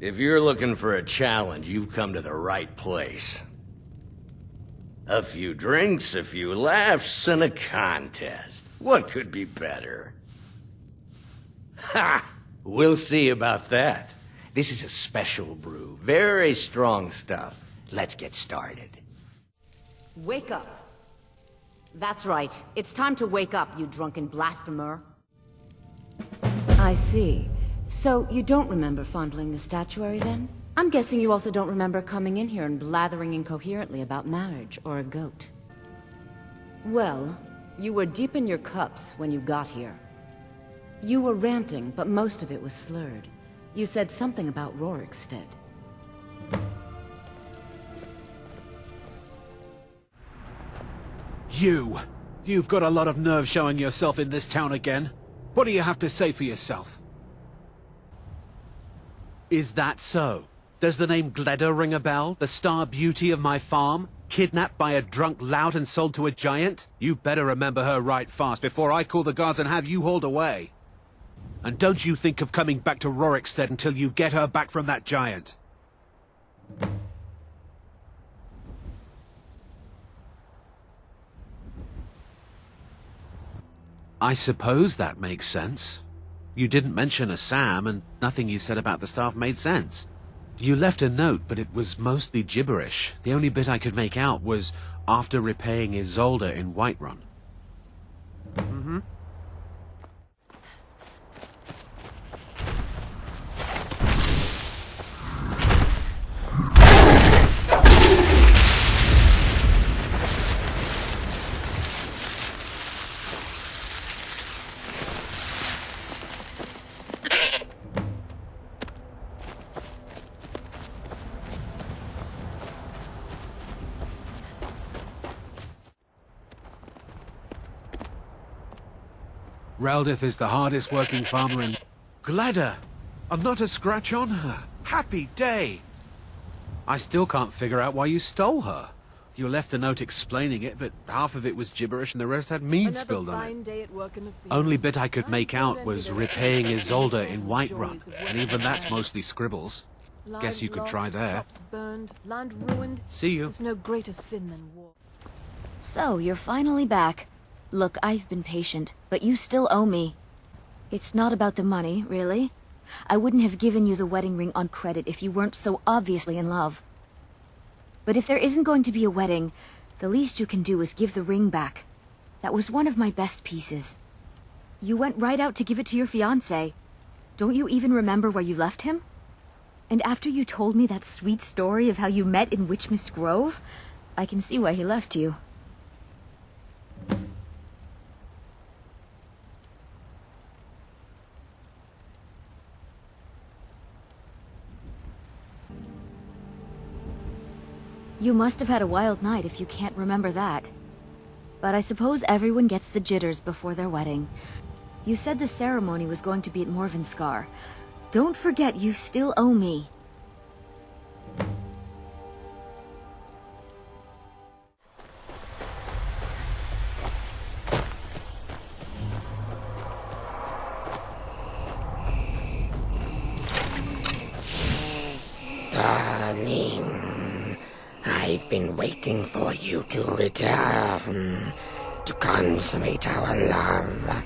If you're looking for a challenge, you've come to the right place. A few drinks, a few laughs, and a contest. What could be better? Ha! We'll see about that. This is a special brew. Very strong stuff. Let's get started. Wake up. That's right. It's time to wake up, you drunken blasphemer. I see. So, you don't remember fondling the statuary, then? I'm guessing you also don't remember coming in here and blathering incoherently about marriage or a goat. Well, you were deep in your cups when you got here. You were ranting, but most of it was slurred. You said something about Rorikstead. You've got a lot of nerve showing yourself in this town again. What do you have to say for yourself? Is that so? Does the name Gleda ring a bell? The star beauty of my farm? Kidnapped by a drunk lout and sold to a giant? You better remember her right fast before I call the guards and have you hauled away. And don't you think of coming back to Rorikstead until you get her back from that giant. I suppose that makes sense. You didn't mention a Sam, and nothing you said about the staff made sense. You left a note, but it was mostly gibberish. The only bit I could make out was after repaying Ysolda in Whiterun. Mm-hmm. Reldith is the hardest working farmer in... Gleda! And not a scratch on her. Happy day! I still can't figure out why you stole her. You left a note explaining it, but half of it was gibberish and the rest had mead spilled on it. Only bit I could make out was repaying Ysolda in Whiterun, and even that's mostly scribbles. Guess you could try there. See you. There's no greater sin than war. So, you're finally back. Look, I've been patient, but you still owe me. It's not about the money, really. I wouldn't have given you the wedding ring on credit if you weren't so obviously in love. But if there isn't going to be a wedding, the least you can do is give the ring back. That was one of my best pieces. You went right out to give it to your fiancé. Don't you even remember where you left him? And after you told me that sweet story of how you met in Witchmist Grove, I can see why he left you. You must have had a wild night if you can't remember that. But I suppose everyone gets the jitters before their wedding. You said the ceremony was going to be at Morvunskar. Don't forget you still owe me. Darling, I've been waiting for you to return, to consummate our love.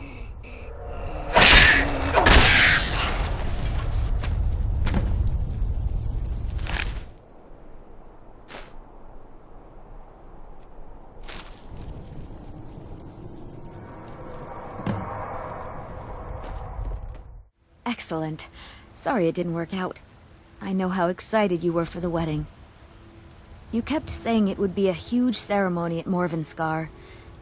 Excellent. Sorry it didn't work out. I know how excited you were for the wedding. You kept saying it would be a huge ceremony at Morvunskar.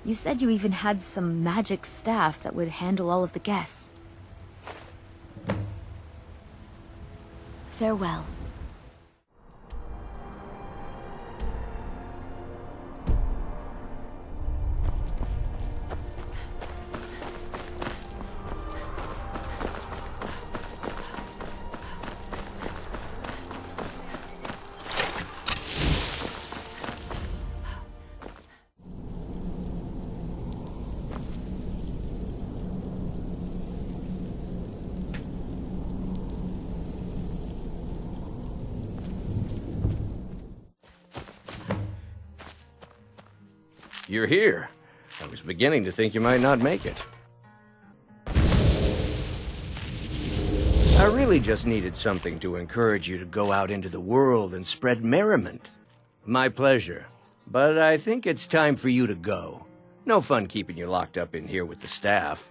You said you even had some magic staff that would handle all of the guests. Farewell. you're here. I was beginning to think you might not make it. I really just needed something to encourage you to go out into the world and spread merriment. My pleasure. But I think it's time for you to go. No fun keeping you locked up in here with the staff.